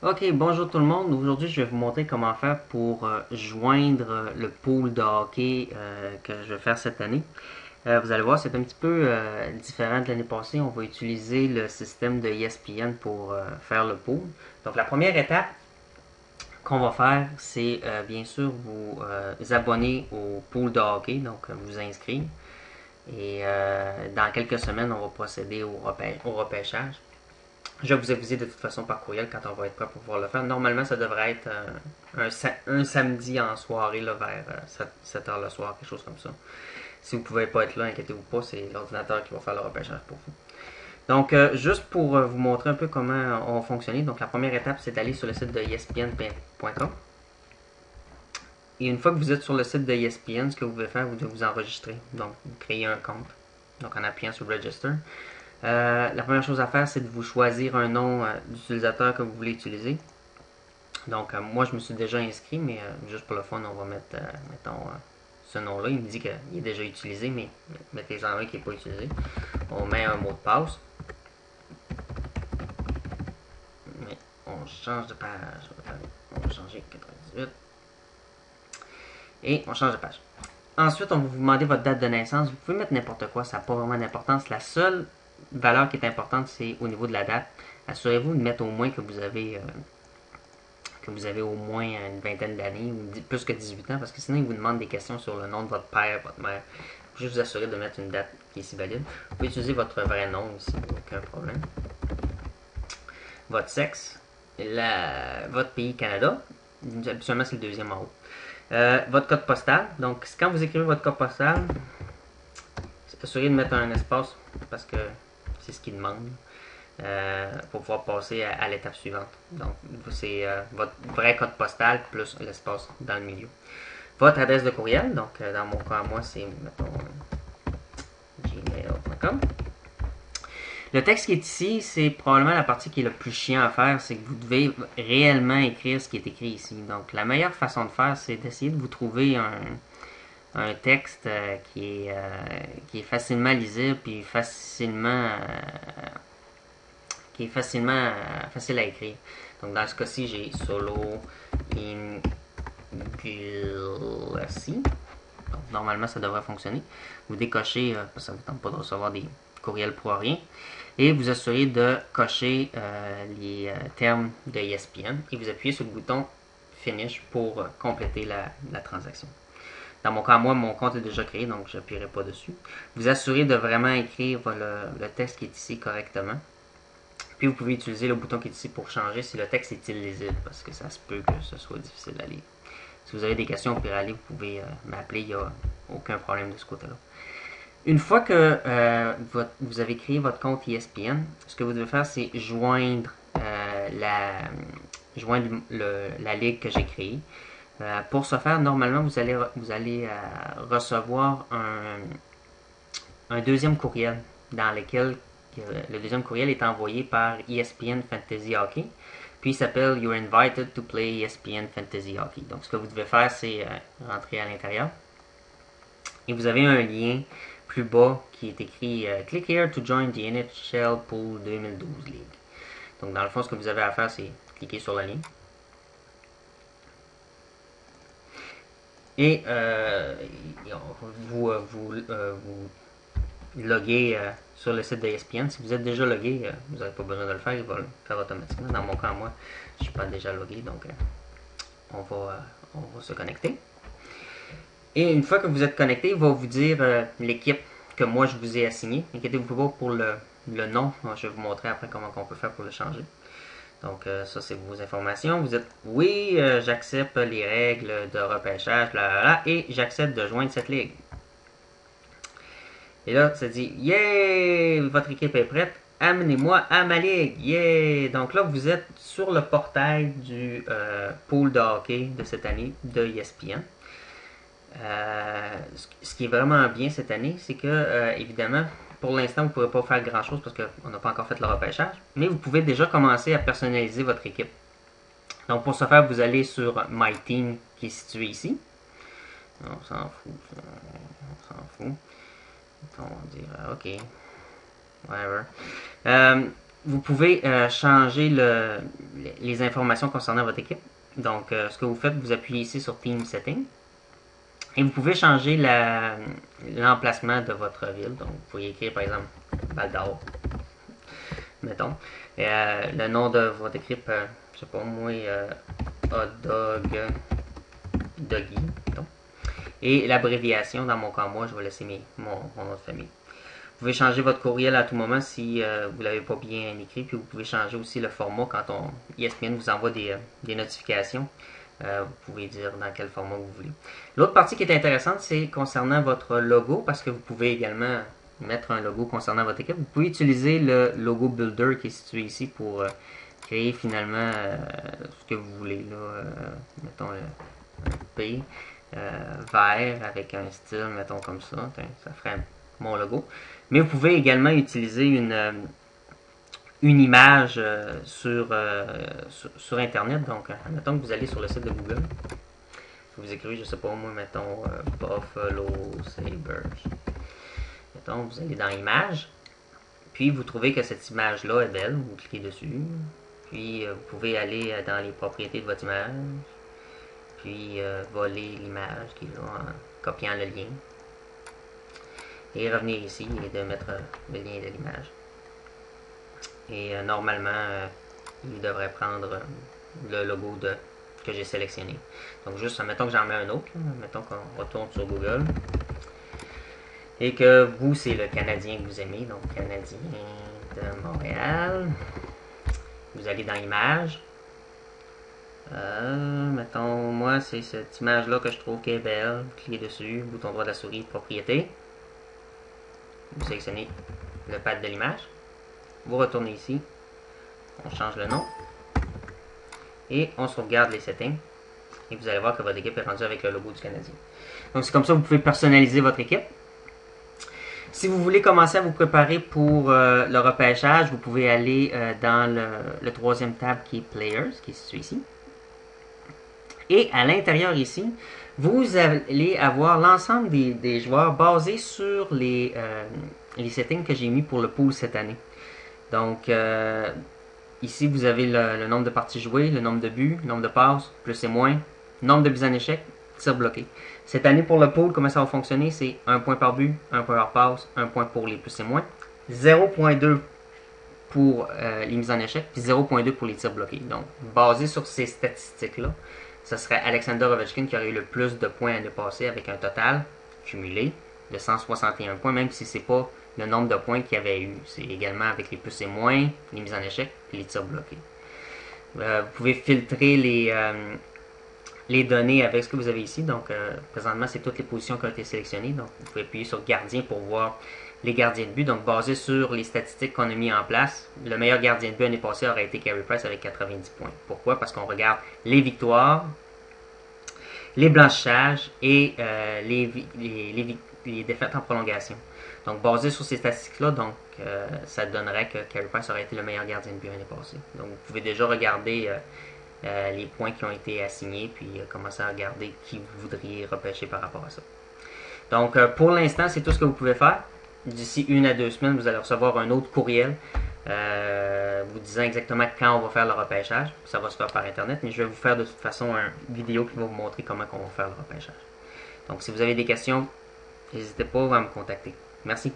Ok, bonjour tout le monde. Aujourd'hui, je vais vous montrer comment faire pour joindre le pool de hockey que je vais faire cette année. Vous allez voir, c'est un petit peu différent de l'année passée. On va utiliser le système de ESPN pour faire le pool. Donc, la première étape qu'on va faire, c'est bien sûr vous abonner au pool de hockey, donc vous inscrire. Et dans quelques semaines, on va procéder au repêchage. Je vais vous aviser de toute façon par courriel quand on va être prêt pour pouvoir le faire. Normalement, ça devrait être un samedi en soirée là, vers 7h le soir, quelque chose comme ça. Si vous ne pouvez pas être là, inquiétez-vous pas, c'est l'ordinateur qui va faire le repêchage pour vous. Donc, juste pour vous montrer un peu comment on va fonctionner, donc la première étape, c'est d'aller sur le site de espn.com. Et une fois que vous êtes sur le site de ESPN, ce que vous devez faire, vous devez vous enregistrer. Donc, vous créez un compte. Donc, en appuyant sur Register. La première chose à faire, c'est de vous choisir un nom d'utilisateur que vous voulez utiliser. Donc, moi, je me suis déjà inscrit, mais juste pour le fun, on va mettre, mettons, ce nom-là. Il me dit qu'il est déjà utilisé, mais mettez-en un qui n'est pas utilisé. On met un mot de passe. Mais on change de page. On va changer 98. Et on change de page. Ensuite, on va vous demander votre date de naissance. Vous pouvez mettre n'importe quoi, ça n'a pas vraiment d'importance. La seule valeur qui est importante, c'est au niveau de la date. Assurez-vous de mettre au moins que vous avez au moins une vingtaine d'années ou plus que 18 ans, parce que sinon, ils vous demandent des questions sur le nom de votre père, votre mère. Il faut juste vous assurer de mettre une date qui est si valide. Vous pouvez utiliser votre vrai nom ici, aucun problème. Votre sexe, votre pays Canada, habituellement c'est le deuxième en haut. Votre code postal, donc quand vous écrivez votre code postal, assurez de mettre un espace parce que c'est ce qu'il demande. Pour pouvoir passer à l'étape suivante. Donc, c'est votre vrai code postal plus l'espace dans le milieu. Votre adresse de courriel, donc dans mon cas, moi, c'est, mettons, gmail.com. Le texte qui est ici, c'est probablement la partie qui est le plus chiant à faire, c'est que vous devez réellement écrire ce qui est écrit ici. Donc, la meilleure façon de faire, c'est d'essayer de vous trouver un texte qui est facilement lisible puis facile à écrire. Donc dans ce cas-ci, j'ai solo Inglesi. Donc normalement, ça devrait fonctionner. Vous décochez, ça ne vous tente pas de recevoir des courriels pour rien. Et vous assurez de cocher les termes de ESPN et vous appuyez sur le bouton Finish pour compléter la transaction. Dans mon cas, moi, mon compte est déjà créé, donc je n'appuierai pas dessus. Vous assurez de vraiment écrire le texte qui est ici correctement. Puis vous pouvez utiliser le bouton qui est ici pour changer si le texte est illisible, parce que ça se peut que ce soit difficile à lire. Si vous avez des questions, au aller, vous pouvez m'appeler, il n'y a aucun problème de ce côté-là. Une fois que vous avez créé votre compte ESPN, ce que vous devez faire, c'est joindre la ligue que j'ai créée. Pour ce faire, normalement, vous allez recevoir un deuxième courriel dans lequel le deuxième courriel est envoyé par ESPN Fantasy Hockey. Puis il s'appelle You're invited to play ESPN Fantasy Hockey. Donc ce que vous devez faire, c'est rentrer à l'intérieur. Et vous avez un lien plus bas qui est écrit Click here to join the NHL Pool 2012 League. Donc dans le fond, ce que vous avez à faire, c'est cliquer sur le lien. Et vous loguer sur le site de ESPN. Si vous êtes déjà logué, vous n'avez pas besoin de le faire, il va le faire automatiquement. Dans mon cas, moi, je ne suis pas déjà logué, donc on va se connecter. Et une fois que vous êtes connecté, il va vous dire l'équipe que moi je vous ai assignée. Inquiétez-vous pas pour le nom, je vais vous montrer après comment on peut faire pour le changer. Donc ça c'est vos informations. Vous êtes oui, j'accepte les règles de repêchage, blablabla, et j'accepte de joindre cette ligue. Et là, ça dit yeah, votre équipe est prête. Amenez-moi à ma ligue. Yeah! Donc là, vous êtes sur le portail du pool de hockey de cette année de ESPN. Ce qui est vraiment bien cette année, c'est que, évidemment, pour l'instant, vous ne pourrez pas faire grand-chose parce qu'on n'a pas encore fait le repêchage, mais vous pouvez déjà commencer à personnaliser votre équipe. Donc, pour ce faire, vous allez sur My Team qui est situé ici. On s'en fout. On s'en fout. On va dire, OK. Whatever. vous pouvez changer les informations concernant votre équipe. Donc, ce que vous faites, vous appuyez ici sur Team Setting. Et vous pouvez changer l'emplacement de votre ville. Donc, vous pouvez écrire par exemple Val d'Or, mettons. Et, le nom de votre équipe, je sais pas moi, Hot Dog Doggy, mettons. Et l'abréviation, dans mon cas, moi, je vais laisser mon nom de famille. Vous pouvez changer votre courriel à tout moment si vous ne l'avez pas bien écrit. Puis vous pouvez changer aussi le format quand ESPN vous envoie des notifications. Vous pouvez dire dans quel format vous voulez. L'autre partie qui est intéressante, c'est concernant votre logo, parce que vous pouvez également mettre un logo concernant votre équipe. Vous pouvez utiliser le logo Builder qui est situé ici pour créer finalement ce que vous voulez. Là, mettons un P vert avec un style, mettons comme ça. Ça ferait mon logo. Mais vous pouvez également utiliser une image sur Internet. Donc, admettons que vous allez sur le site de Google. Vous écrivez, je sais pas moi, mettons Buffalo Sabres. Mettons, vous allez dans Images. Puis, vous trouvez que cette image-là est belle. Vous cliquez dessus. Puis, vous pouvez aller dans les propriétés de votre image. Puis, voler l'image qui est là en copiant le lien. Et revenir ici et de mettre le lien de l'image. Et normalement, il devrait prendre le logo que j'ai sélectionné. Donc juste, mettons que j'en mets un autre. Mettons qu'on retourne sur Google. Et que vous, c'est le Canadien que vous aimez. Donc Canadien de Montréal. Vous allez dans Images. Mettons, moi, c'est cette image-là que je trouve qui est belle. Vous cliquez dessus, bouton droit de la souris, propriété. Vous sélectionnez le pad de l'image. Vous retournez ici. On change le nom. Et on sauvegarde les settings. Et vous allez voir que votre équipe est rendue avec le logo du Canadien. Donc c'est comme ça que vous pouvez personnaliser votre équipe. Si vous voulez commencer à vous préparer pour le repêchage, vous pouvez aller dans le troisième tab qui est Players, qui est situé ici. Et à l'intérieur ici, vous allez avoir l'ensemble des joueurs basés sur les settings que j'ai mis pour le pool cette année. Donc, ici, vous avez le nombre de parties jouées, le nombre de buts, le nombre de passes, plus et moins, nombre de buts en échec, tirs bloqués. Cette année, pour le pool, comment ça va fonctionner? C'est 1 point par but, 1 point par passe, 1 point pour les plus et moins, 0.2 pour les mises en échec, puis 0.2 pour les tirs bloqués. Donc, basé sur ces statistiques-là, ce serait Alexander Ovechkin qui aurait eu le plus de points l'année passée avec un total cumulé de 161 points, même si c'est pas le nombre de points qu'il y avait eu. C'est également avec les plus et moins, les mises en échec et les tirs bloqués. Vous pouvez filtrer les données avec ce que vous avez ici. Donc, présentement, c'est toutes les positions qui ont été sélectionnées. Donc, vous pouvez appuyer sur gardien pour voir les gardiens de but. Donc, basé sur les statistiques qu'on a mis en place, le meilleur gardien de but l'année passée aurait été Carey Price avec 90 points. Pourquoi? Parce qu'on regarde les victoires, les blanchissages et les défaites en prolongation. Donc, basé sur ces statistiques-là, ça donnerait que Carey Price aurait été le meilleur gardien de but l'année passée. Donc, vous pouvez déjà regarder les points qui ont été assignés, puis commencer à regarder qui vous voudriez repêcher par rapport à ça. Donc, pour l'instant, c'est tout ce que vous pouvez faire. D'ici 1 à 2 semaines, vous allez recevoir un autre courriel vous disant exactement quand on va faire le repêchage. Ça va se faire par Internet, mais je vais vous faire de toute façon une vidéo qui va vous montrer comment on va faire le repêchage. Donc, si vous avez des questions, n'hésitez pas à me contacter. Merci.